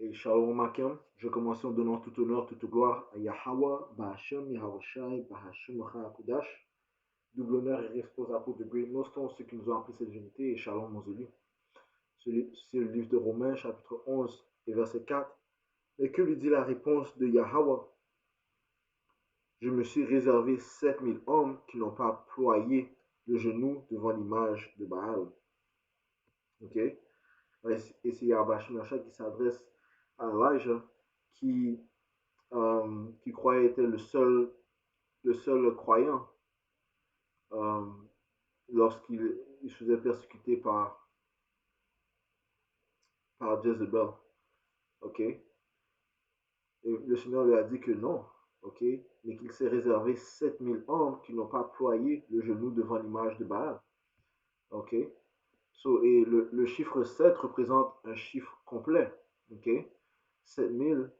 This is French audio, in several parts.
Et Shalom Akim, je commence en donnant tout honneur, toute gloire à Yahweh, Bahashem, Yahawashi, Bahashem, Kudash. Double honneur et respect à de Great Noston, ceux qui nous ont appris cette unité, et Shalom aux élus. C'est le livre de Romains, chapitre 11 et verset 4. Et que lui dit la réponse de Yahweh? Je me suis réservé 7000 hommes qui n'ont pas ployé le genou devant l'image de Baal. Ok? Et c'est Yahweh qui s'adresse à Elijah qui croyait être le seul croyant euh, lorsqu'il se faisait persécuter par Jezebel. Ok? Et le Seigneur lui a dit que non, ok? Mais qu'il s'est réservé 7000 hommes qui n'ont pas ployé le genou devant l'image de Baal. Ok? Et le chiffre 7 représente un chiffre complet. Ok? 7000,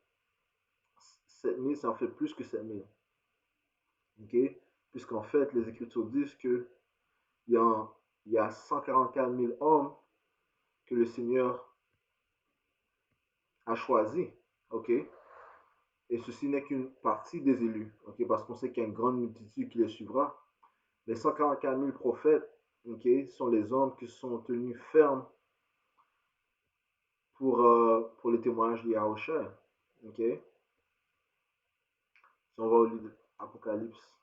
7000, ça en fait plus que 7000. Ok? Puisqu'en fait, les Écritures disent que il y a 144 000 hommes que le Seigneur a choisis. Ok? Et ceci n'est qu'une partie des élus. Ok? Parce qu'on sait qu'il y a une grande multitude qui les suivra. Les 144 000 prophètes, ok, sont les hommes qui sont tenus fermes pour les témoignages de Yahushua. Ok? Si on va au livre d'Apocalypse,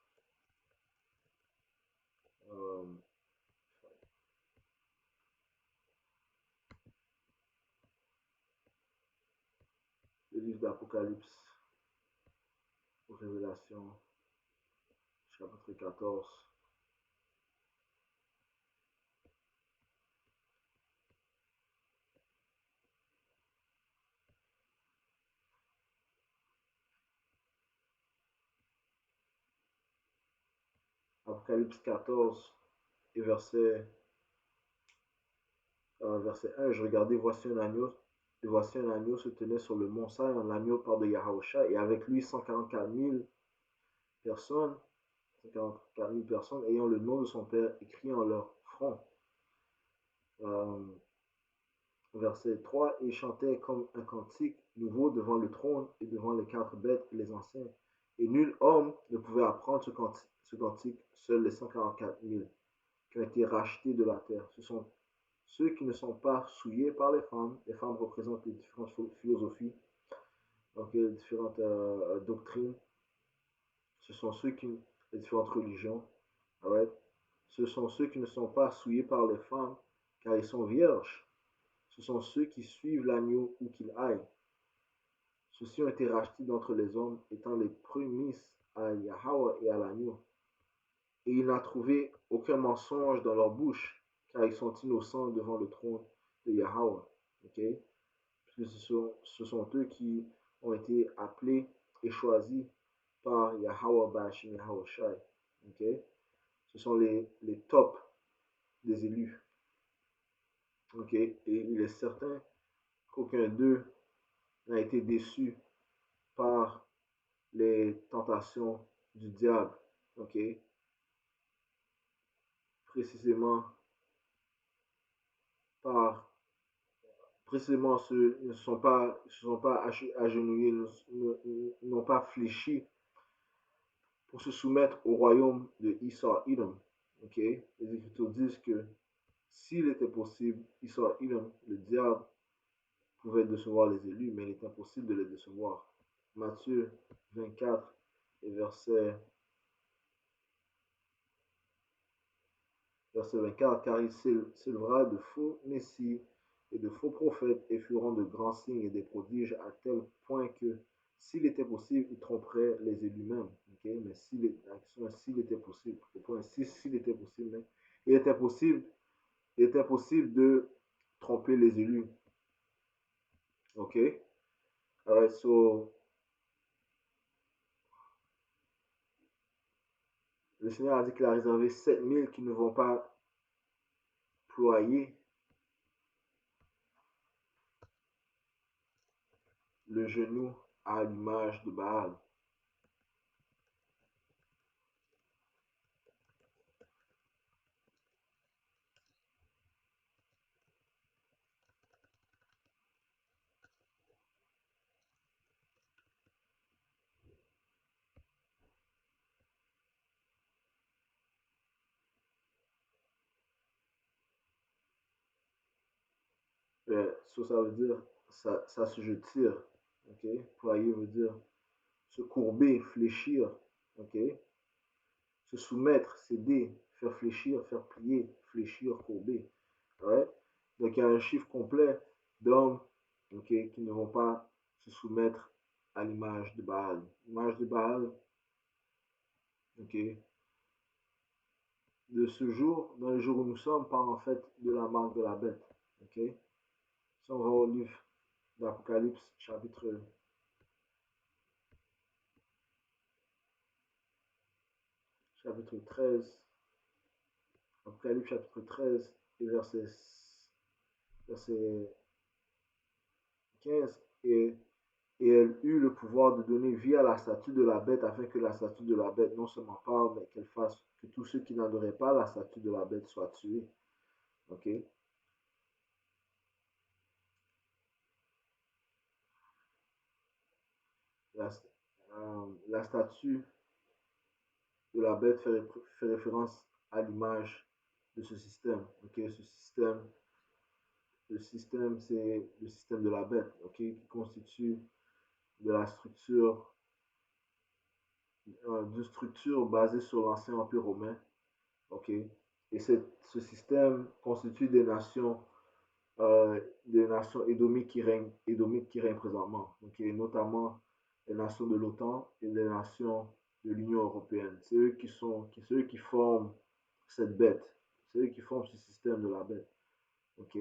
euh, le livre d'Apocalypse, Révélation, chapitre 14. Apocalypse 14 et verset 1, je regardais, voici un agneau se tenait sur le mont Saï, un agneau par de Yahusha, et avec lui 144 000 personnes, 144 000 personnes ayant le nom de son Père écrit en leur front. Euh, Verset 3, il chantait comme un cantique nouveau devant le trône et devant les quatre bêtes et les anciens. Et nul homme ne pouvait apprendre ce cantique, seuls les 144 000 qui ont été rachetés de la terre. Ce sont ceux qui ne sont pas souillés par les femmes. Les femmes représentent les différentes philosophies, donc les différentes doctrines. Ce sont les différentes religions. Right? Ce sont ceux qui ne sont pas souillés par les femmes, car ils sont vierges. Ce sont ceux qui suivent l'agneau où qu'il aille. Ceux-ci ont été rachetés d'entre les hommes, étant les prémices à Yahweh et à l'agneau. Et il n'a trouvé aucun mensonge dans leur bouche, car ils sont innocents devant le trône de Yahweh. Okay? Puisque ce sont eux qui ont été appelés et choisis par Yahweh Bashim Yahweh Shai. Okay? Ce sont les tops des élus. Okay? Et il est certain qu'aucun d'eux n'a été déçu par les tentations du diable. Ok? Précisément par précisément ceux ne se sont pas agenouillés, n'ont pas fléchi pour se soumettre au royaume de Esau Edom. Ok? Les Écritures disent que s'il était possible, Esau Edom, le diable, pouvait décevoir les élus, mais il est impossible de les décevoir. Matthieu 24 et verset 24, car il s'élèvera de faux messies et de faux prophètes et feront de grands signes et des prodiges à tel point que s'il était possible, ils tromperaient les élus même. Okay? Mais s'il était possible, au point 6, s'il était possible, mais il était possible de tromper les élus. Ok? Alright, so, le Seigneur a dit qu'il a réservé 7000 qui ne vont pas ployer le genou à l'image de Baal. Ça veut dire, ça je tire. Ok? Ployer veut dire se courber, fléchir. Ok? Se soumettre, céder, faire fléchir, faire plier, fléchir, courber. Alright? Donc il y a un chiffre complet d'hommes, ok, qui ne vont pas se soumettre à l'image de Baal. L'image de Baal, ok, de ce jour, dans le jour où nous sommes, parle en fait de la marque de la bête. Ok? Si on va au livre d'Apocalypse, chapitre 13, Apocalypse chapitre 13 et verset 15, et elle eut le pouvoir de donner vie à la statue de la bête afin que la statue de la bête non seulement parle, mais qu'elle fasse que tous ceux qui n'adoraient pas la statue de la bête soient tués. Ok? La, la statue de la bête fait référence à l'image de ce système. Ok? Le système, c'est le système de la bête, ok? Qui constitue de la structure, d'une structure basée sur l'ancien empire romain, ok? Et ce système constitue des nations édomites qui règnent présentement, donc notamment les nations de l'OTAN et les nations de l'Union européenne. C'est eux qui forment cette bête, c'est eux qui forment ce système de la bête, ok?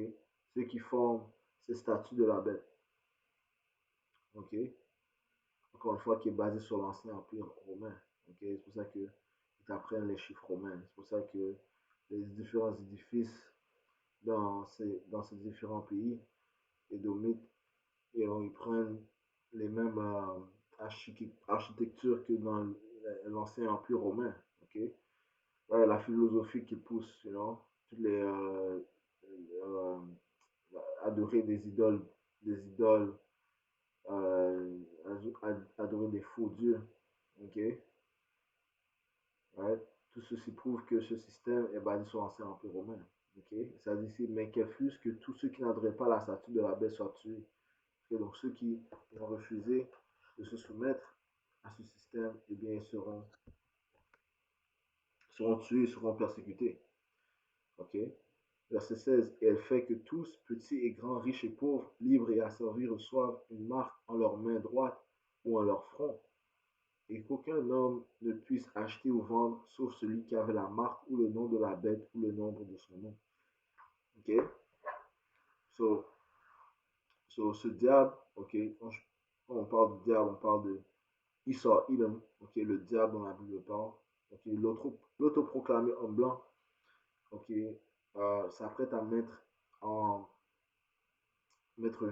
C'est eux qui forment ces statuts de la bête, ok? Encore une fois, qui est basé sur l'ancien empire romain, ok? C'est pour ça que ils apprennent les chiffres romains. C'est pour ça que les différents édifices dans ces différents pays édomites, et ils prennent les mêmes architectures que dans l'ancien empire romain. Ok? Ouais, la philosophie qui pousse, toutes euh, adorer des idoles, euh, adorer des faux dieux. Ok? Ouais. Tout ceci prouve que ce système est basé sur l'ancien empire romain. Ok? Ça dit ici, mais qu'elle fût que tous ceux qui n'adoreraient pas la statue de la bête soient tués. Et donc ceux qui vont refuser de se soumettre à ce système, eh bien, seront tués, seront persécutés. Ok? Verset 16. Et elle fait que tous, petits et grands, riches et pauvres, libres et asservis, reçoivent une marque en leur main droite ou en leur front, et qu'aucun homme ne puisse acheter ou vendre, sauf celui qui avait la marque ou le nom de la bête ou le nombre de son nom. Ok? So, ce diable, ok, quand on parle du diable, on parle de Esau, Edom, ok, le diable dans la Bible parle, ok, l'autoproclamé homme blanc, ok, s'apprête à mettre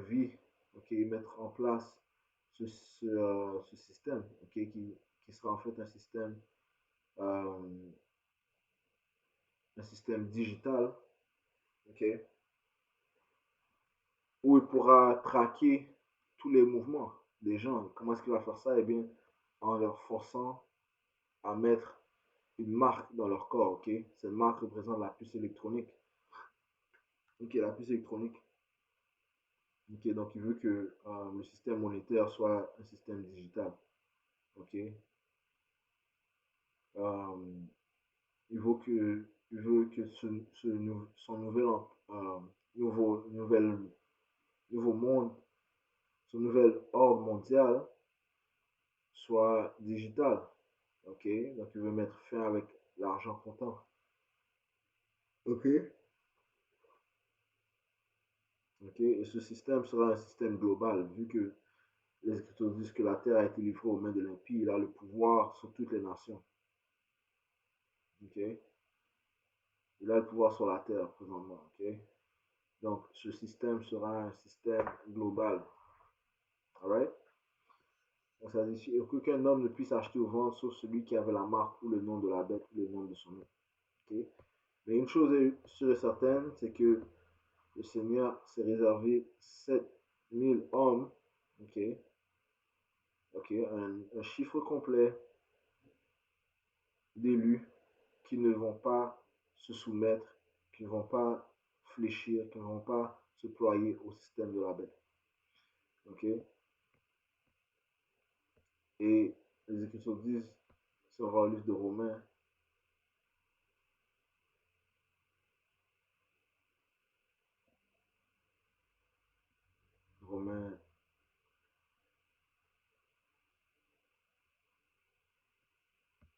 vie, ok, mettre en place ce système, ok, qui sera en fait euh, un système digital, ok, où il pourra traquer tous les mouvements des gens. Comment est-ce qu'il va faire ça? Eh bien, en leur forçant à mettre une marque dans leur corps, ok? Cette marque représente la puce électronique. Ok, la puce électronique. Ok, donc il veut que le système monétaire soit un système digital. Ok. Euh, il veut que son nouvel, nouveau monde, son nouvel ordre mondial soit digital. Ok. Donc il veut mettre fin avec l'argent comptant. Ok. Ok. Et ce système sera un système global, vu que les Écritures disent que la terre a été livrée aux mains de l'impie. Il a le pouvoir sur toutes les nations. Ok? Il a le pouvoir sur la terre présentement. Ok? Donc, ce système sera un système global. Alright? Donc, ça dit qu'aucun homme ne puisse acheter ou vendre sauf celui qui avait la marque ou le nom de la bête ou le nom de son nom. Ok? Mais une chose est sûre et certaine, c'est que le Seigneur s'est réservé 7000 hommes. Ok? Ok? Un chiffre complet d'élus qui ne vont pas se soumettre, qui ne vont pas fléchir, qui ne vont pas se se ployer au système de la bête. Ok? Et les Écritures disent, si on va au livre de Romains, Romains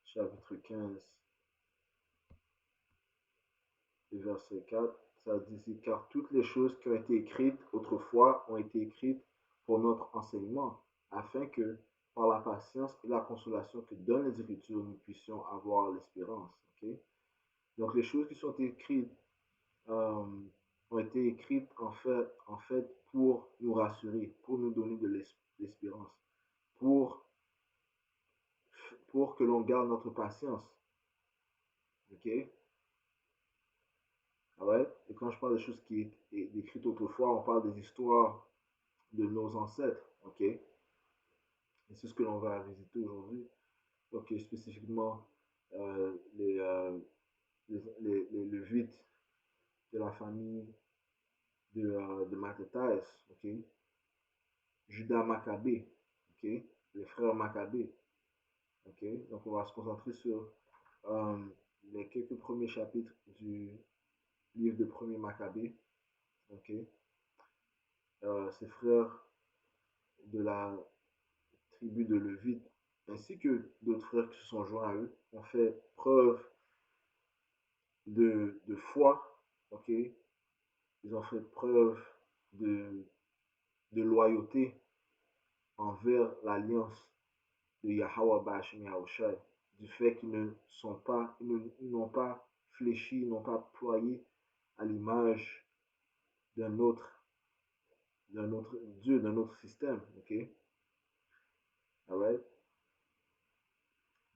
chapitre 15, verset 4, ça dit ici, car toutes les choses qui ont été écrites autrefois ont été écrites pour notre enseignement, afin que, par la patience et la consolation que donnent les Écritures, nous puissions avoir l'espérance. Okay? Donc les choses qui sont écrites euh, ont été écrites en fait pour nous rassurer, pour nous donner de l'espérance, pour, pour que l'on garde notre patience. Ok? Alright? Et quand je parle de choses qui est écrites autrefois, on parle des histoires de nos ancêtres. Ok? Et c'est ce que l'on va visiter aujourd'hui. Donc, spécifiquement, les, Lévites de la famille de Mattathias. Ok? Judas Maccabée. Ok? Les frères Maccabée. Ok? Donc, on va se concentrer sur euh, les quelques premiers chapitres du livre de premier Maccabée. Ok? Ces frères de la tribu de Lévite, ainsi que d'autres frères qui se sont joints à eux, ont fait preuve de foi, ok? Ils ont fait preuve de, de loyauté envers l'alliance de Yahweh Bashim Yahushai, du fait qu'ils ne sont pas, ils n'ont pas fléchi, ils n'ont pas ployé à l'image d'un autre Dieu, d'un autre système, ok? Alright?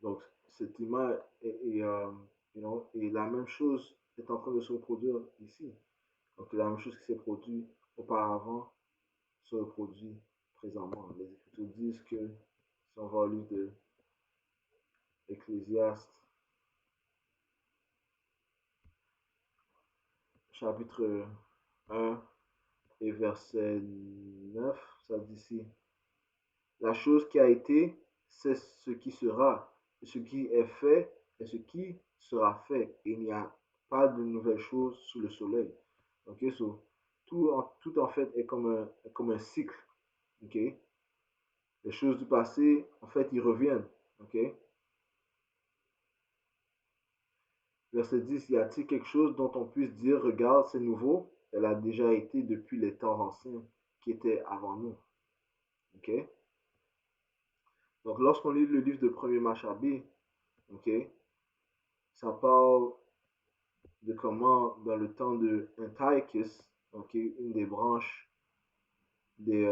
Donc, cette image et la même chose est en train de se reproduire ici. Donc, la même chose qui s'est produite auparavant se reproduit présentement. Les Écritures disent que, si on va au livre de Ecclésiaste, chapitre 1 et verset 9, ça dit ici, la chose qui a été, c'est ce qui sera, ce qui est fait et ce qui sera fait. Et il n'y a pas de nouvelles choses sous le soleil. Ok, so, tout en fait est comme un cycle. Ok, les choses du passé, en fait, ils reviennent. Ok, verset 10, y a-t-il quelque chose dont on puisse dire, regarde, c'est nouveau? Elle a déjà été depuis les temps anciens qui étaient avant nous. Ok, donc lorsqu'on lit le livre de premier Machabée, ok, ça parle de comment, dans le temps de Antiochus, ok, une des branches des,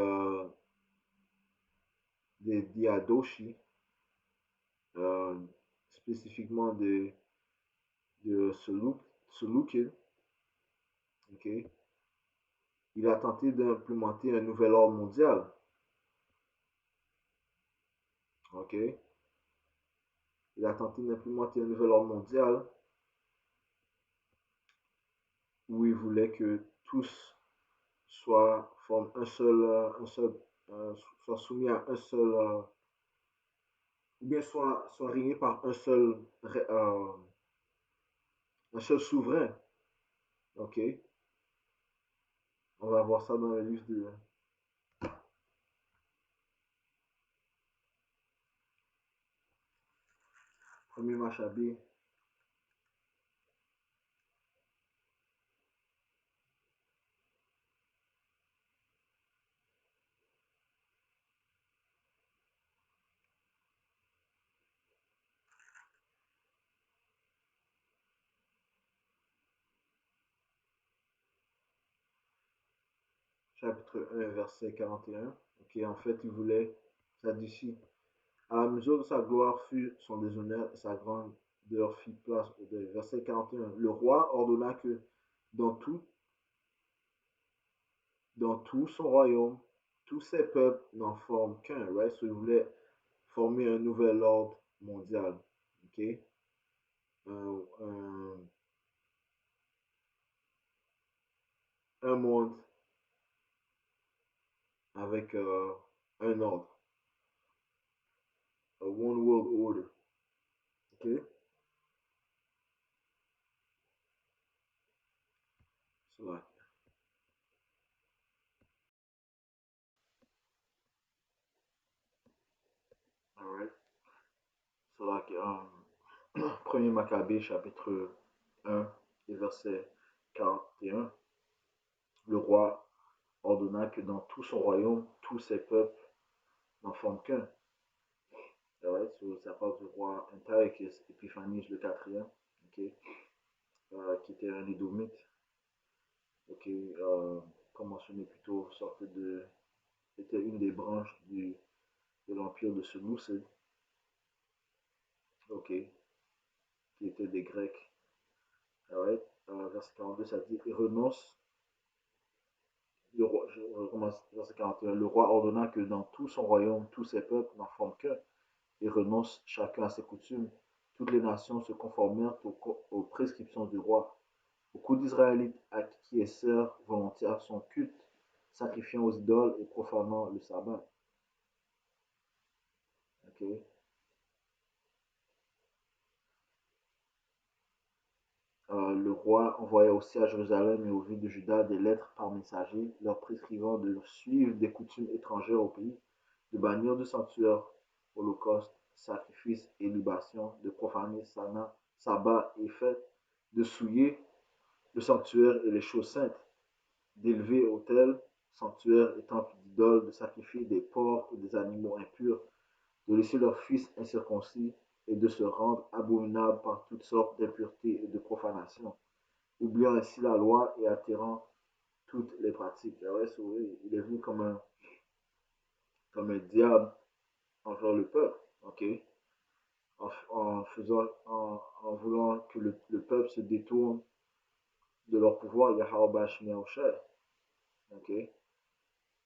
des Diadochi, euh, spécifiquement de Seleucide, ok, il a tenté d'implémenter un nouvel ordre mondial, ok, il a tenté d'implémenter un nouvel ordre mondial où il voulait que tous soient forment soient soumis à un seul, ou bien soient régnés par un seul souverain. Ok, on va voir ça dans le livre de premier Machabée, chapitre 1, verset 41. Ok, en fait, il voulait, ça dit ici, à la mesure de sa gloire fut son déshonneur et sa grandeur fit place au deuil. Verset 41. Le roi ordonna que dans tout, dans tout son royaume, tous ses peuples n'en forment qu'un. Right? So, il voulait former un nouvel ordre mondial. Ok? Un, un, un monde avec un ordre, a one world order. Okay, so like, all right, so like, premier Maccabée chapitre 1 et verset 41, le roi ordonna que dans tout son royaume, tous ses peuples n'en forment qu'un. Alright, so ça parle du roi Antiochus Epiphanes le quatrième, ok, qui était un édomite, ok, comme mentionné plus tôt, était une des branches de l'empire de Seleucide, ok, qui était des Grecs. Alright, verset 42, ça dit, il renonce, le roi, je recommence, verset 41, le roi ordonna que dans tout son royaume, tous ses peuples n'en forment qu'un, et renoncent chacun à ses coutumes. Toutes les nations se conformèrent aux prescriptions du roi. Beaucoup d'Israélites acquiescèrent volontiers à son culte, sacrifiant aux idoles et profanant le sabbat. Okay? Le roi envoya aussi à Jérusalem et aux villes de Juda des lettres par messager, leur prescrivant de suivre des coutumes étrangères au pays, de bannir du sanctuaire, holocauste, sacrifices et libations, de profaner sabbat et fêtes, de souiller le sanctuaire et les choses saintes, d'élever autels, sanctuaires et temples d'idoles, de sacrifier des porcs et des animaux impurs, de laisser leurs fils incirconcis et de se rendre abominables par toutes sortes d'impuretés et de profanations, oubliant ainsi la loi et attirant toutes les pratiques. Alors, il est venu comme un diable envers le peuple, ok? En voulant que le peuple se détourne de leur pouvoir, Yahweh Shemiah, ok?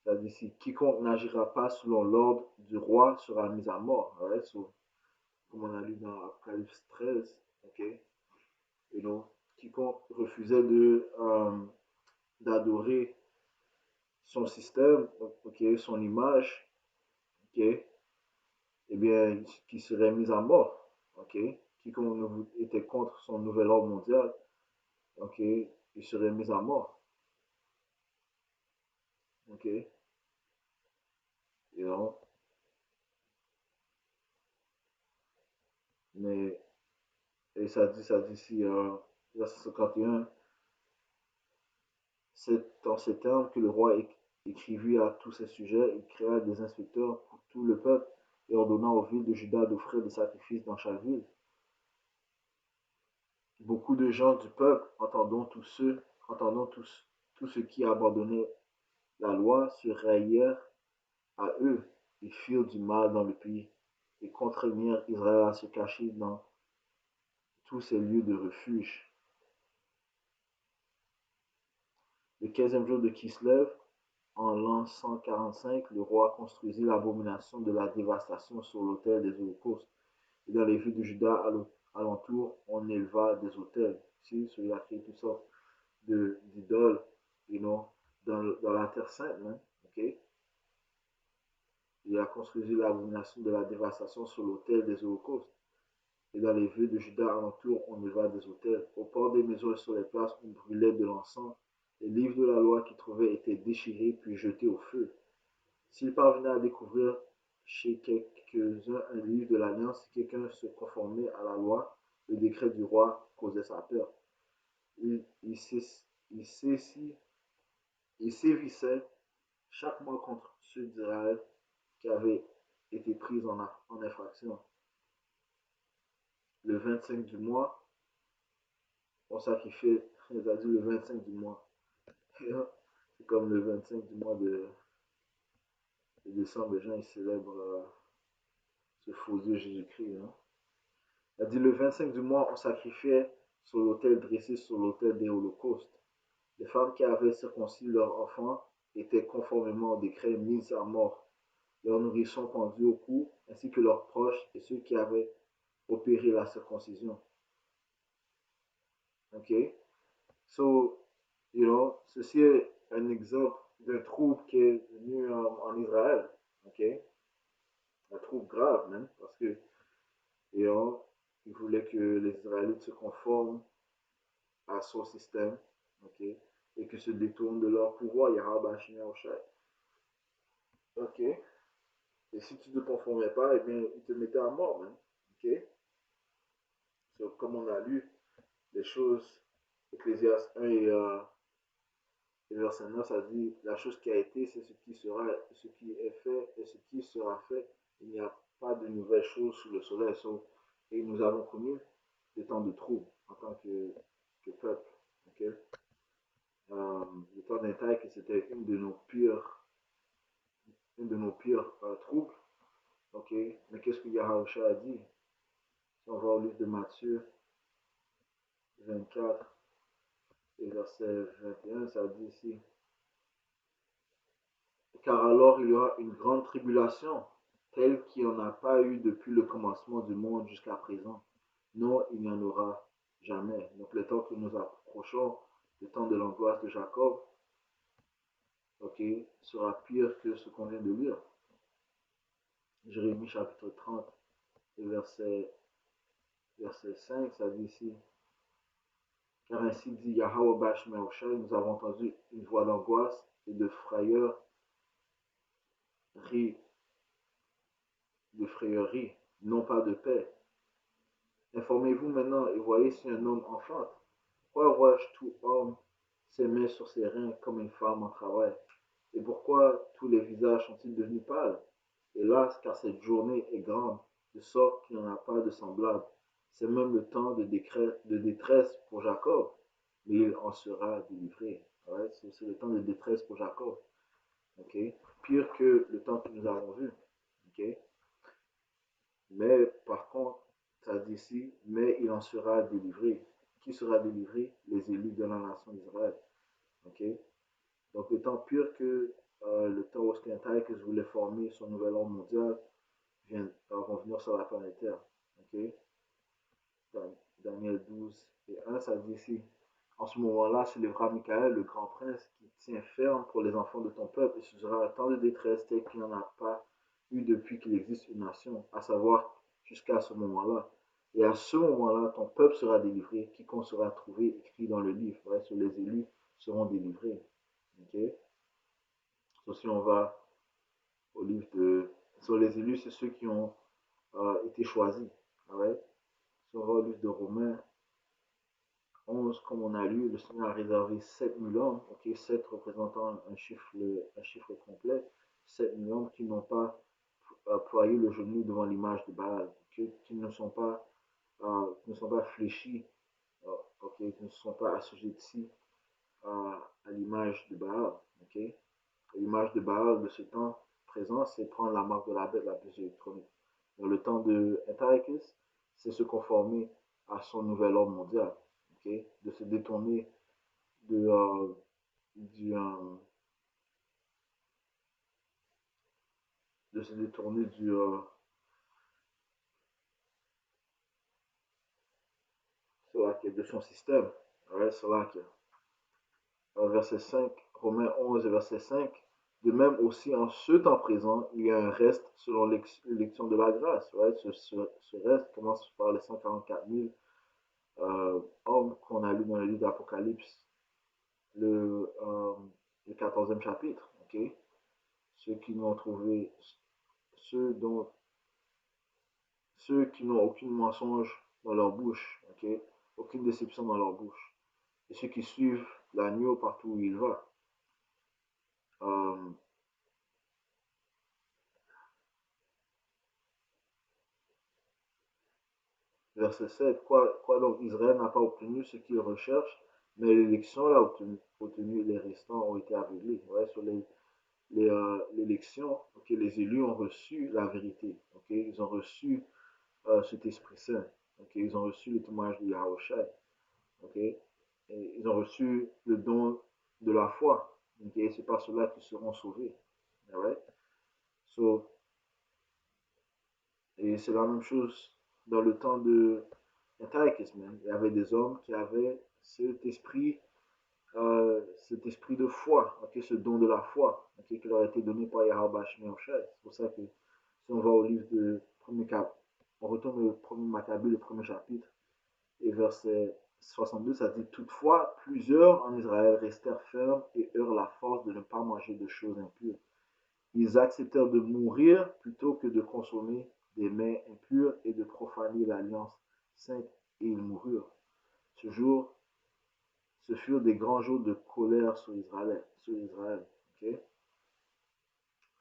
C'est-à-dire ici, quiconque n'agira pas selon l'ordre du roi sera mis à mort. Right? So, comme on a lu dans Apocalypse 13, ok? You know, quiconque refusait d'adorer son système, ok, son image, ok, eh bien, qui serait mis à mort, ok? Quiconque était contre son nouvel ordre mondial, ok, il serait mis à mort, ok? You know? Mais, et ça dit ici, verset 51, c'est dans ces termes que le roi écrivit à tous ses sujets, il créa des inspecteurs pour tout le peuple et ordonna aux villes de Juda d'offrir des sacrifices dans chaque ville. Beaucoup de gens du peuple, entendant tous ceux qui abandonnaient la loi, se raillèrent à eux et firent du mal dans le pays et contraignirent Israël à se cacher dans tous ces lieux de refuge. Le 15e jour de Kislev, en l'an 145, le roi construisit l'abomination de la dévastation sur l'autel des holocaustes. Et dans les villes de Juda alentour, on éleva des autels. Ici, il a créé toutes sortes d'idoles, you know, dans la terre sainte. Hein, okay? Il a construit l'abomination de la dévastation sur l'autel des holocaustes. Et dans les villes de Juda alentour, on éleva des autels. Au port des maisons et sur les places, on brûlait de l'encens. Les livres de la loi qu'ils trouvaient étaient déchirés puis jetés au feu. S'il parvenait à découvrir chez quelques-uns un livre de l'Alliance, si quelqu'un se conformait à la loi, le décret du roi causait sa perte. Il, il, il sévissait chaque mois contre ceux d'Israël qui avaient été pris en infraction. Le 25 du mois, on sacrifiait, il a dit le 25 du mois. C'est comme le 25 du mois de décembre, les gens ils célèbrent ce faux Dieu Jésus-Christ. Hein. Il a dit le 25 du mois, on sacrifiait sur l'autel dressé sur l'autel des holocaustes. Les femmes qui avaient circoncis leurs enfants étaient conformément au décret mises à mort, leurs nourrissons pendus au cou, ainsi que leurs proches et ceux qui avaient opéré la circoncision. Ok? So, ceci est un exemple d'un trouble qui est venu en Israël. Ok, un trouble grave même, parce que et il voulait que les Israélites se conforment à son système, ok, et que se détournent de leur pouvoir, Yahweh Shai. Ok, et si tu ne te conformais pas, eh bien, ils te mettaient à mort, même. Ok, so, comme on a lu les choses, Ecclésiaste 1 et verset 9, ça dit la chose qui a été, c'est ce qui sera, ce qui est fait et ce qui sera fait. Il n'y a pas de nouvelles choses sous le soleil. Et nous avons connu des temps de trouble en tant que peuple. Okay? Le temps d'intact, c'était une de nos pires troubles. Okay? Mais qu'est-ce que Yahusha a dit? Si on va au livre de Matthieu 24 et verset 21, ça dit ici car alors il y aura une grande tribulation, telle qu'il n'y en a pas eu depuis le commencement du monde jusqu'à présent. Non, il n'y en aura jamais. Donc le temps que nous approchons, le temps de l'angoisse de Jacob, ok, sera pire que ce qu'on vient de lire. Jérémie chapitre 30 et verset 5, ça dit ici, car ainsi dit Yahweh Bash Meoshai, nous avons entendu une voix d'angoisse et de frayeur, de frayeurie, non pas de paix. Informez-vous maintenant et voyez si un homme enfante. Pourquoi vois-je tout homme ses mains sur ses reins comme une femme en travail? Et pourquoi tous les visages sont-ils devenus pâles? Hélas, car cette journée est grande, de sorte qu'il n'y en a pas de semblable. C'est même le temps de détresse pour Jacob, mais il en sera délivré. Ouais, c'est le temps de détresse pour Jacob. Okay? Pire que le temps que nous avons vu. Okay? Mais par contre, ça dit ici, mais il en sera délivré. Qui sera délivré? Les élus de la nation d'Israël. Ok. Donc le temps pire que le temps où que je voulais former son nouvel ordre mondial vont venir sur la planète Terre. Ok. Dans Daniel 12 et 1, ça dit ici. En ce moment-là, se lèvera Michael, le grand prince, qui tient ferme pour les enfants de ton peuple, et ce sera un temps de détresse tel qu'il n'y en a pas eu depuis qu'il existe une nation, à savoir jusqu'à ce moment-là. Et à ce moment-là, ton peuple sera délivré, quiconque sera trouvé écrit dans le livre. Ouais, sur les élus seront délivrés. Okay? So, si on va au livre de... Sur les élus, c'est ceux qui ont été choisis. Ouais? Si on va au livre de Romains 11, comme on a lu, le Seigneur a réservé 7 000 hommes, ok, 7 représentant un chiffre complet, 7 000 hommes qui n'ont pas ployé le genou devant l'image de Baal, qui ne sont pas fléchis, ok, qui ne sont pas assujettis à l'image de Baal. Ok. L'image de Baal de ce temps présent, c'est prendre la marque de la bête, la puce électronique. Dans le temps de Antiochus, c'est se conformer à son nouvel ordre mondial, ok, de se détourner de, du, de se détourner de son système. Ouais, verset 5, Romains 11 verset 5. De même aussi en ce temps présent, il y a un reste selon l'élection de la grâce. Ouais, ce reste commence par les 144 000 hommes qu'on a lu dans le livre d'Apocalypse, le 14e chapitre. Okay? Ceux qui n'ont trouvé, ceux, dont, ceux qui n'ont aucun mensonge dans leur bouche, okay? Aucune déception dans leur bouche. Et ceux qui suivent l'agneau partout où il va. Euh, Verset 7. Quoi donc Israël n'a pas obtenu ce qu'il recherche, mais l'élection l'a obtenu, les restants ont été aveuglés. Ouais, sur l'élection, okay, les élus ont reçu la vérité. Okay, ils ont reçu cet Esprit Saint. Okay, ils ont reçu le témoignage de Yahushua. Okay, et ils ont reçu le don de la foi. Okay, c'est par cela qu'ils seront sauvés. Right? So, et c'est la même chose dans le temps de Antiochus, man. Il y avait des hommes qui avaient cet esprit cet esprit de foi, ok, ce don de la foi, ok, qui leur a été donné par Yahweh Shemel. C'est pour ça que si on va au livre de premier cap, on retourne au premier Maccabée, le premier chapitre, et verset 62, ça dit toutefois, plusieurs en Israël restèrent fermes et eurent la force de ne pas manger de choses impures. Ils acceptèrent de mourir plutôt que de consommer des mets impurs et de profaner l'alliance sainte, et ils moururent. Ce jour, ce furent des grands jours de colère sur Israël. Sur Israël, ok?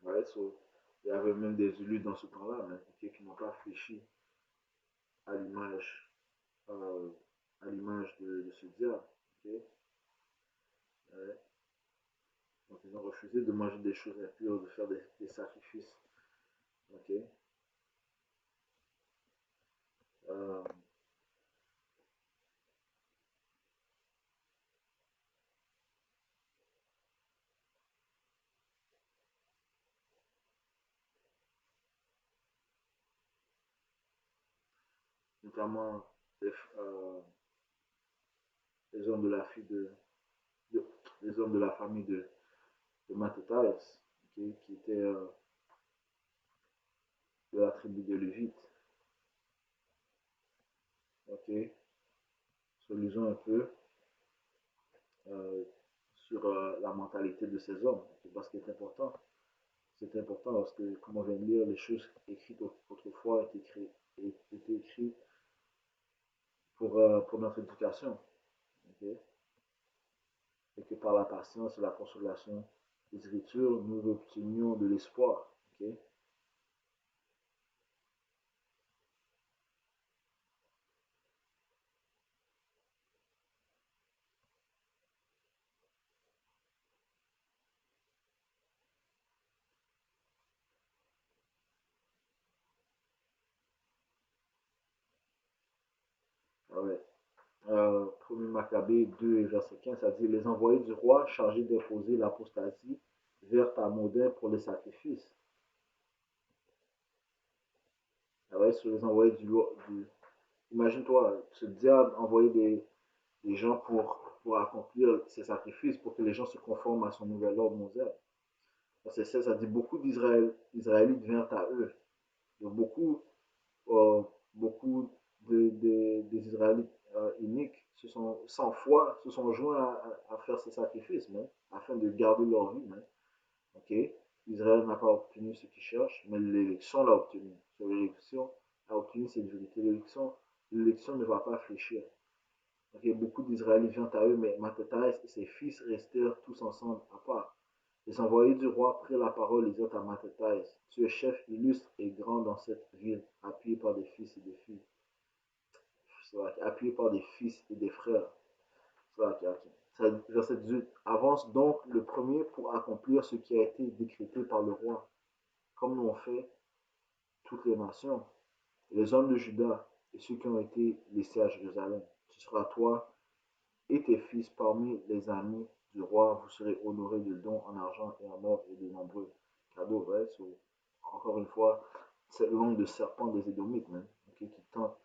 Ouais, so, il y avait même des élus dans ce temps-là, hein, okay, qui n'ont pas fléchi à l'image euh, de ce diable. Okay? Ouais. Donc ils ont refusé de manger des choses impures, de faire des sacrifices. Okay? Euh, Notamment les, euh, les hommes de la fille de- les hommes de la famille de Mattathias, okay, qui étaient de la tribu de Lévite. Okay? So, lisons un peu euh, sur la mentalité de ces hommes. Okay? Parce que c'est important parce que, comme on vient de lire, les choses écrites autrefois étaient écrites pour notre éducation. Okay? Et que par la patience et la consolation des Écritures, nous obtenions de l'espoir. Okay? Ah ouais. 1er Maccabée 2 et verset 15, ça dit les envoyés du roi chargés d'imposer l'apostasie vers Tamodin pour les sacrifices. Ah ouais, sur les envoyés du imagine-toi, ce diable envoyer des gens pour accomplir ces sacrifices, pour que les gens se conforment à son nouvel ordre mondial. C'est ça, ça dit beaucoup d'Israélites vinrent à eux. Donc euh, beaucoup des Israélites uniques sans foi, se sont joints à faire ces sacrifices, mais, afin de garder leur vie. Mais, ok? Israël n'a pas obtenu ce qu'il cherche, mais l'élection l'a obtenu. So, l'élection a obtenu cette vérité. L'élection ne va pas fléchir. Okay, beaucoup d'Israélites vinrent à eux, mais Mattathias et ses fils restèrent tous ensemble à part. Les envoyés du roi prirent la parole et dirent à Mattathias, tu es chef illustre et grand dans cette ville, appuyé par des fils et des filles. Appuyé par des fils et des frères. Verset 18. Avance donc le premier pour accomplir ce qui a été décrété par le roi, comme l'ont fait toutes les nations, les hommes de Juda et ceux qui ont été laissés à Jérusalem. Ce sera toi et tes fils parmi les amis du roi, vous serez honorés de dons en argent et en or et de nombreux cadeaux. Ouais, encore une fois, cette langue de serpent des Édomites, même, okay, qui tente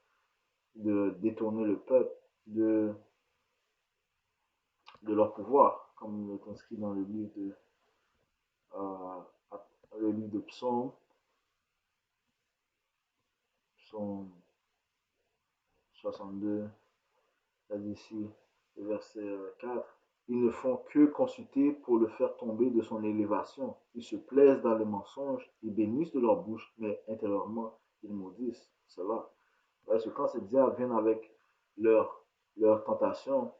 de détourner le peuple de leur pouvoir, comme il est inscrit dans euh, le livre de Psaume, Psaume 62, là d'ici, verset 4. Ils ne font que consulter pour le faire tomber de son élévation. Ils se plaisent dans les mensonges, ils bénissent de leur bouche, mais intérieurement, ils maudissent cela. Parce que quand ces diables viennent avec leur, leur tentation,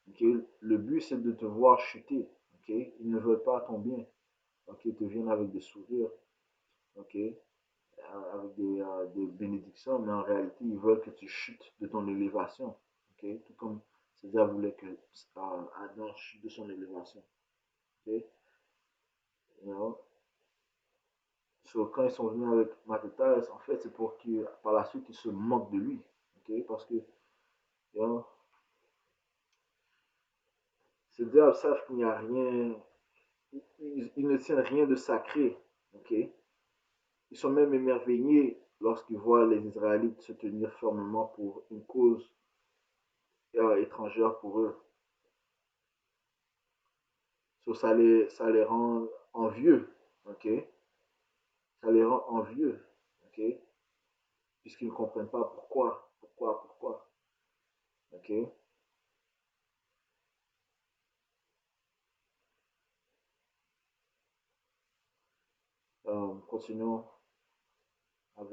okay, le but c'est de te voir chuter. Okay? Ils ne veulent pas ton bien. Okay? Ils te viennent avec des sourires, okay? Avec des bénédictions, mais en réalité, ils veulent que tu chutes de ton élévation. Okay? Tout comme César voulait que Adam chute de son élévation. Okay? You know? So, quand ils sont venus avec Mattathias, en fait, c'est pour que par la suite, ils se moquent de lui. Okay? Parce que you know, ces diables savent qu'il n'y a rien, ils ne tiennent rien de sacré. Okay? Ils sont même émerveillés lorsqu'ils voient les Israélites se tenir fermement pour une cause étrangère pour eux. So, ça les rend envieux, ok? Ça les rend envieux, ok? Puisqu'ils ne comprennent pas pourquoi, ok? Continuons au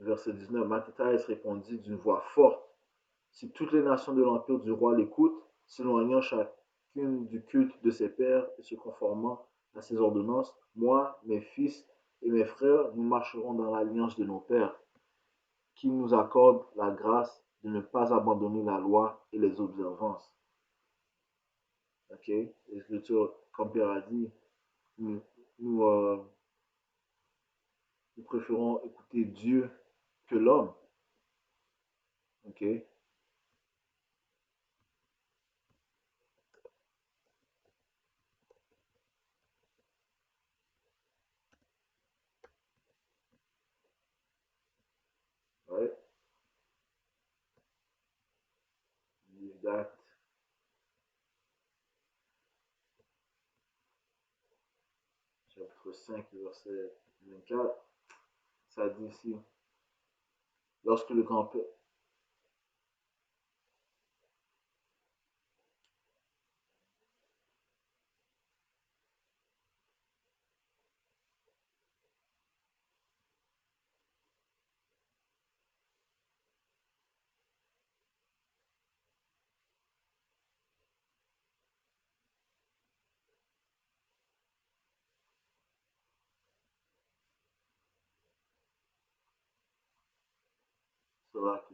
verset 19. Mattathias répondit d'une voix forte: si toutes les nations de l'empire du roi l'écoutent, s'éloignant chacune du culte de ses pères et se conformant à ses ordonnances, moi, mes fils et mes frères, nous marcherons dans l'alliance de nos pères, qui nous accorde la grâce de ne pas abandonner la loi et les observances. Ok? L'Écriture, comme Pierre a dit, nous, nous, euh, nous préférons écouter Dieu que l'homme. Ok? Ouais. Livre d'Actes, chapitre 5, verset 24. Ça dit ici, lorsque le grand-père, sera que,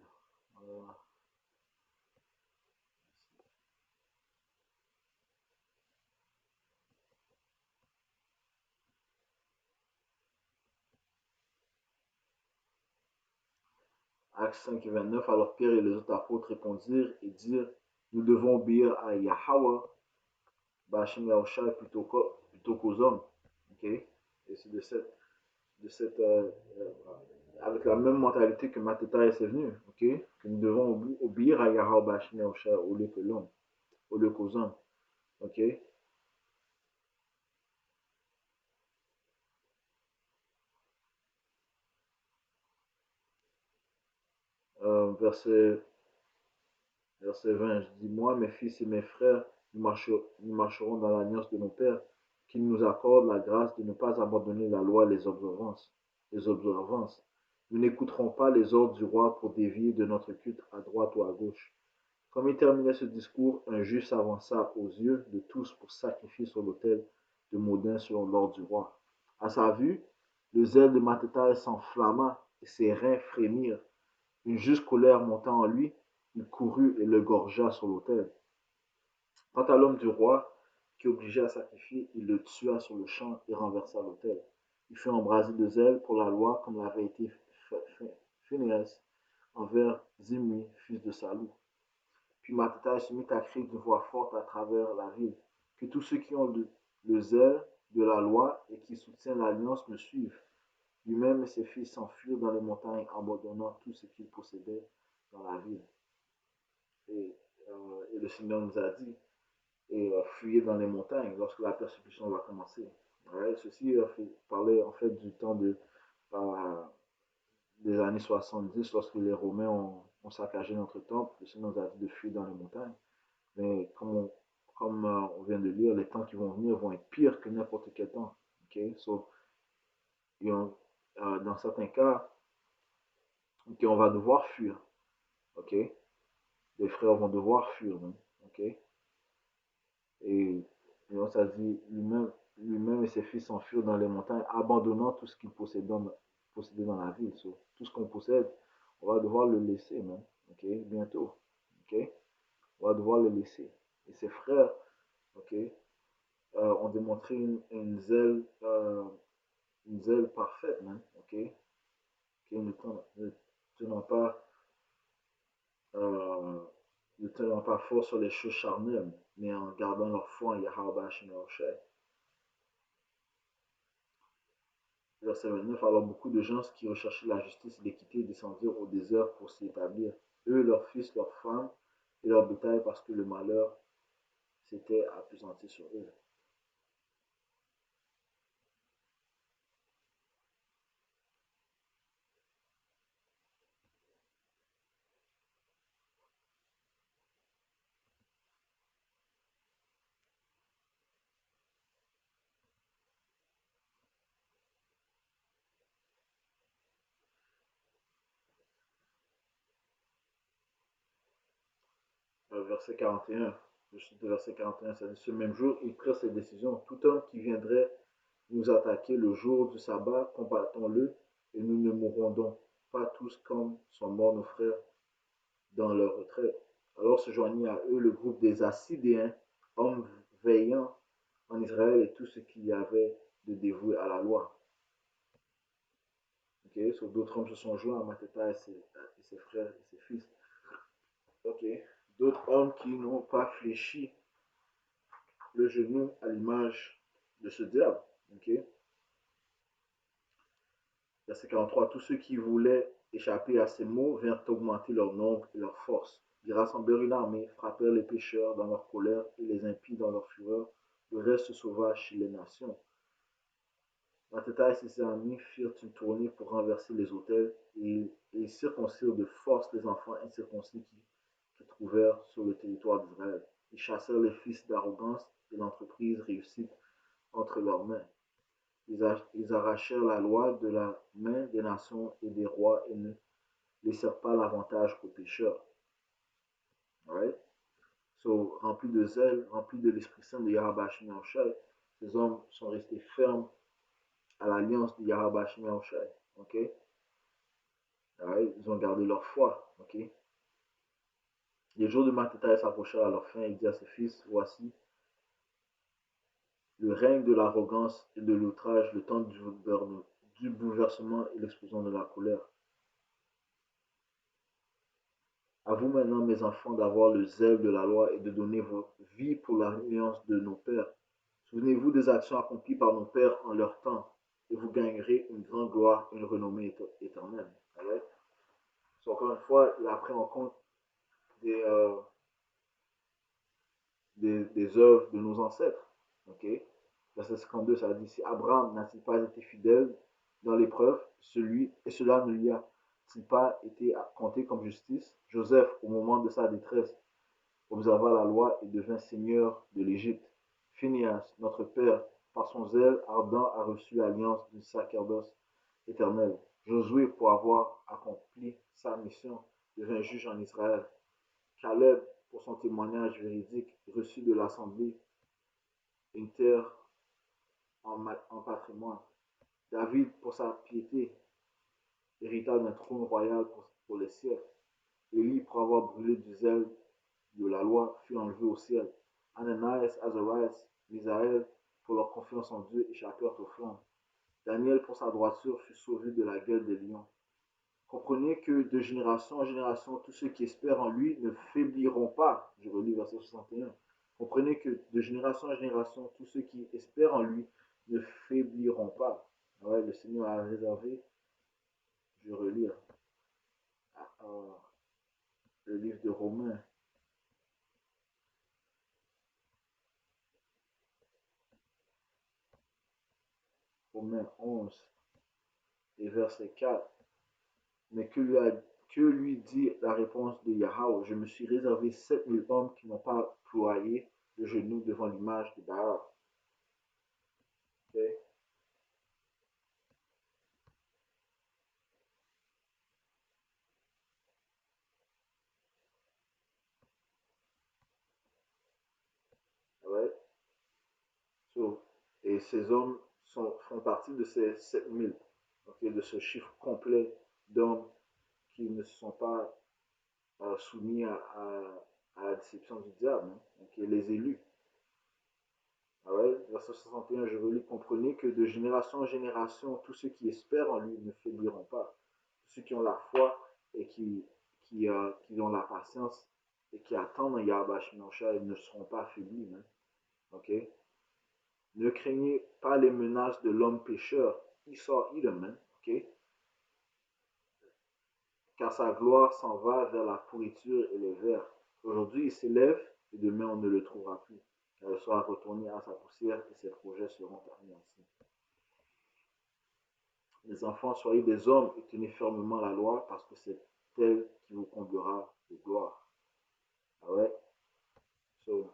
Actes 5 et 29, alors Pierre et les autres apôtres répondirent et dirent, nous devons obéir à Yahweh, Bashim Yahushua, plutôt qu'aux hommes. Ok? Et c'est de cette avec la même mentalité que Matata est venu. Ok? Que nous devons obéir à Yahweh, Bashim Yahushua, au lieu que l'homme, au lieu qu'aux hommes. Ok? Verset Verset 20, je dis, moi, mes fils et mes frères, nous marcherons dans l'alliance de nos pères, qu'il nous accorde la grâce de ne pas abandonner la loi et les observances. Les observances. Nous n'écouterons pas les ordres du roi pour dévier de notre culte à droite ou à gauche. Comme il terminait ce discours, un juge s'avança aux yeux de tous pour sacrifier sur l'autel de Modin selon l'ordre du roi. À sa vue, le zèle de Mattathias s'enflamma et ses reins frémirent. Une juste colère monta en lui, il courut et le gorgea sur l'autel. Quant à l'homme du roi, qui obligeait à sacrifier, il le tua sur le champ et renversa l'autel. Il fut embrasé de zèle pour la loi, comme l'avait été Phinehas envers Zimri, fils de Salou. Puis Mattathias se mit à crier d'une voix forte à travers la ville, que tous ceux qui ont le zèle de la loi et qui soutiennent l'alliance me suivent. Lui-même et ses fils s'enfuirent dans les montagnes, abandonnant tout ce qu'ils possédaient dans la ville. Et le Seigneur nous a dit, et fuyez dans les montagnes lorsque la persécution va commencer. Ouais, ceci parlait en fait du temps euh, des années 70, lorsque les Romains ont saccagé notre temple. Le Seigneur nous a dit de fuir dans les montagnes. Mais comme on vient de lire, les temps qui vont venir vont être pires que n'importe quel temps. Okay? So, dans certains cas, okay, on va devoir fuir. Okay? Les frères vont devoir fuir. Hein? Okay? Et, et ça dit, lui-même et ses fils s'enfuirent dans les montagnes, abandonnant tout ce qu'ils possédaient dans la ville. So, tout ce qu'on possède, on va devoir le laisser, man. Ok, bientôt. Ok, on va devoir le laisser. Et ses frères, ok, ont démontré une zèle parfaite, man. Ok, qui ne tenant pas, euh, ne tenant pas fort sur les choses charnelles, mais en gardant leur foi en Yahweh Shemel. Verset 29, alors beaucoup de gens qui recherchaient la justice et l'équité descendirent au désert pour s'y établir, eux, leurs fils, leurs femmes et leurs bétail, parce que le malheur s'était appesanti sur eux. Verset 41, je suis de verset 41, ça dit, ce même jour, ils prirent cette décision. Tout homme qui viendrait nous attaquer le jour du sabbat, combattons-le, et nous ne mourrons donc pas tous comme sont morts nos frères dans leur retraite. Alors se joignit à eux le groupe des Assidéens, hommes veillants en Israël et tout ce qu'il y avait de dévoué à la loi. Okay? So, d'autres hommes se sont joints à Mathéta et ses frères et ses fils. Okay? D'autres hommes qui n'ont pas fléchi le genou à l'image de ce diable. Okay? Verset 43. Tous ceux qui voulaient échapper à ces mots vinrent augmenter leur nombre et leur force. Ils rassemblèrent une armée, frappèrent les pécheurs dans leur colère et les impies dans leur fureur. Le reste se sauva chez les nations. Mathéta et ses amis firent une tournée pour renverser les autels et ils circoncirent de force les enfants incirconcis qui trouvèrent sur le territoire d'Israël. Ils chassèrent les fils d'arrogance et l'entreprise réussit entre leurs mains. Ils arrachèrent la loi de la main des nations et des rois et ne laissèrent pas l'avantage aux pécheurs. Right? So, remplis de zèle, remplis de l'Esprit Saint de Yahweh Shai, ces hommes sont restés fermes à l'alliance de Yahweh Shai. Okay? Right? Ils ont gardé leur foi. Okay? Les jours de Mathétaï s'approchèrent à leur fin et dit à ses fils, voici le règne de l'arrogance et de l'outrage, le temps du bouleversement et l'explosion de la colère. À vous maintenant, mes enfants, d'avoir le zèle de la loi et de donner vos vies pour l'alliance de nos pères. Souvenez-vous des actions accomplies par nos pères en leur temps, et vous gagnerez une grande gloire et une renommée éternelle. Right? So, encore une fois, il a pris en compte des, euh, des œuvres de nos ancêtres. Okay? Verset 52, ça dit, si Abraham n'a-t-il pas été fidèle dans l'épreuve, et cela ne lui a-t-il pas été compté comme justice? Joseph, au moment de sa détresse, observa la loi et devint seigneur de l'Égypte. Phineas, notre père, par son zèle ardent, a reçu l'alliance du sacerdoce éternel. Josué, pour avoir accompli sa mission, devint juge en Israël. Caleb, pour son témoignage véridique, reçut de l'assemblée une terre en patrimoine. David, pour sa piété, hérita d'un trône royal pour les siècles. Élie, pour avoir brûlé du zèle de la loi, fut enlevé au ciel. Ananias, Azarias, Misaël, pour leur confiance en Dieu, échappèrent aux flammes. Daniel, pour sa droiture, fut sauvé de la gueule des lions. Comprenez que de génération en génération, tous ceux qui espèrent en lui ne faibliront pas. Je relis verset 61. Comprenez que de génération en génération, tous ceux qui espèrent en lui ne faibliront pas. Ouais, le Seigneur a réservé, je relis le livre de Romains, Romains 11 et verset 4. Mais que lui dit la réponse de Yahweh? Je me suis réservé 7000 hommes qui n'ont pas ployé le genou devant l'image de Baal. Okay? Right? So, et ces hommes font partie de ces 7000, okay, de ce chiffre complet d'hommes qui ne se sont pas soumis à la déception du diable, hein, okay, les élus. Right? Verset 61, je veux lui comprenez que de génération en génération, tous ceux qui espèrent en lui ne faibliront pas. Tous ceux qui ont la foi et qui ont la patience et qui attendent un Yahweh Shemosha, ils ne seront pas affaiblis. Hein? Okay? Ne craignez pas les menaces de l'homme pécheur, Esau Edelman, ok, car sa gloire s'en va vers la pourriture et les vers. Aujourd'hui, il s'élève et demain, on ne le trouvera plus, car il sera retourné à sa poussière et ses projets seront anéantis. Les enfants, soyez des hommes et tenez fermement la loi, parce que c'est elle qui vous comblera de gloire. Ah ouais? So,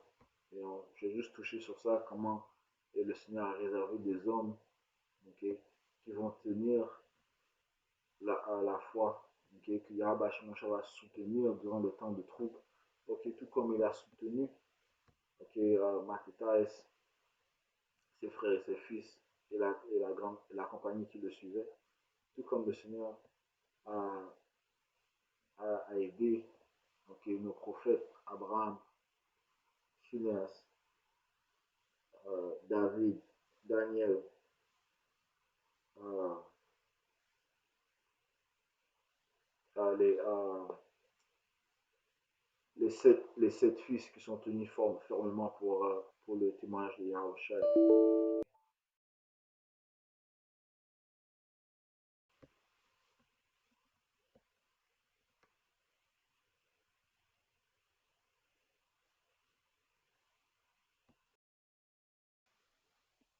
j'ai juste touché sur ça, comment le Seigneur a réservé des hommes, okay, qui vont tenir la foi, okay, que Yahweh va soutenir durant le temps de trouble. Okay, tout comme il a soutenu, okay, Mathias, ses frères et ses fils et la compagnie qui le suivait, tout comme le Seigneur a, a aidé, okay, nos prophètes, Abraham, Phineas, David, Daniel, euh, les, les sept fils qui sont tenus fermement pour le témoignage de Yahushua.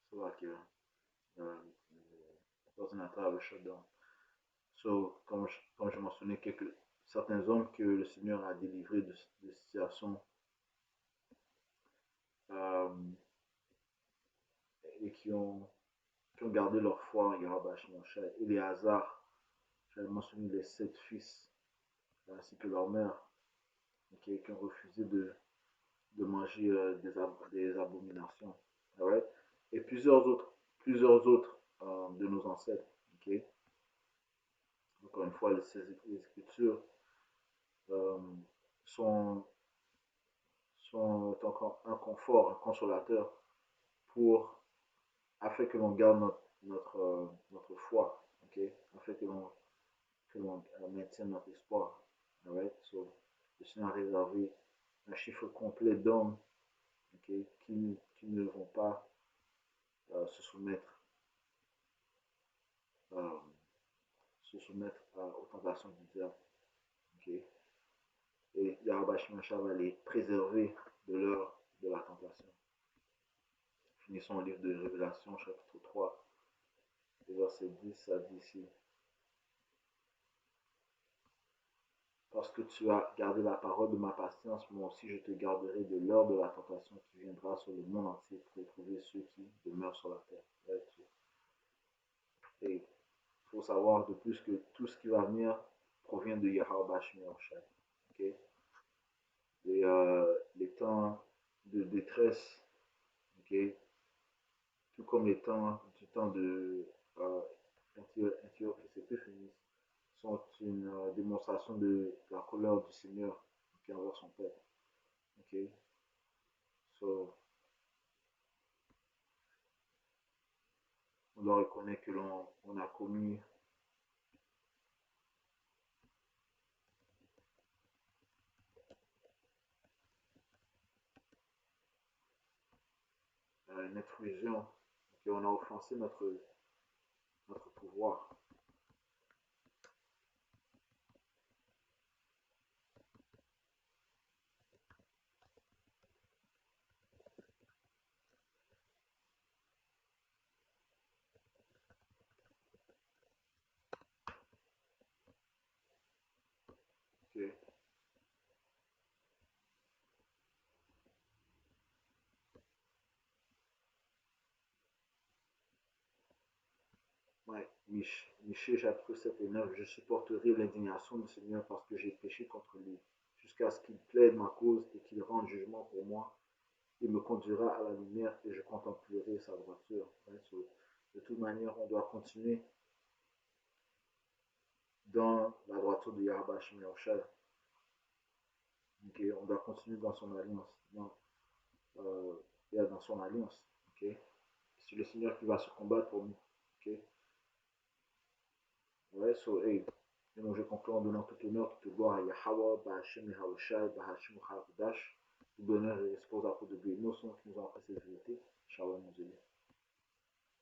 C'est vrai que l'ordinateur avait shutdown. So, comme je mentionnais, certains hommes que le Seigneur a délivrés de situations euh, et qui ont gardé leur foi en Yahweh Shemosha. Et les hasards, j'avais mentionné les sept fils ainsi que leur mère, qui ont refusé de manger des abominations. Right? Et plusieurs autres de nos ancêtres. Okay? Encore une fois, les Écritures euh, sont, sont un confort, un consolateur pour, afin que l'on garde notre foi, okay? Afin que l'on maintienne notre espoir. Right? So, le Seigneur a réservé un chiffre complet d'hommes, okay, qui ne vont pas se soumettre, euh, aux tentations du diable. Okay? Et Yahweh va les préserver de la tentation. Finissons le livre de Révélation, chapitre 3, verset 10 à 10. Parce que tu as gardé la parole de ma patience, moi aussi je te garderai de l'heure de la tentation qui viendra sur le monde entier pour éprouver ceux qui demeurent sur la terre. Et il faut savoir de plus que tout ce qui va venir provient de Yahweh Shemosha. Okay? Et les temps de détresse, okay, tout comme les temps du temps de Antioche Épiphanes, sont une démonstration de la colère du Seigneur, okay, envers son peuple. Okay? So, on doit reconnaître que l'on a commis une intrusion, okay? On a offensé notre pouvoir. Okay? Ouais. Michée chapitre 7 et 9, je supporterai l'indignation du Seigneur parce que j'ai péché contre lui, jusqu'à ce qu'il plaide ma cause et qu'il rende jugement pour moi. Il me conduira à la lumière et je contemplerai sa droiture. Ouais, so, de toute manière, on doit continuer dans la droiture de Yahweh Shemosha. Okay? On doit continuer dans son alliance, dans son alliance. Okay? C'est le Seigneur qui va se combattre pour nous. Okay? Ouais, so, hey, et donc je conclue en donnant tout honneur, toute gloire à Yahweh, Bahashem Yahushai, Bahashem Chavodash, tout bonheur et espoir à cause de Bénos qui nous ont appris cette vérité. Shalom,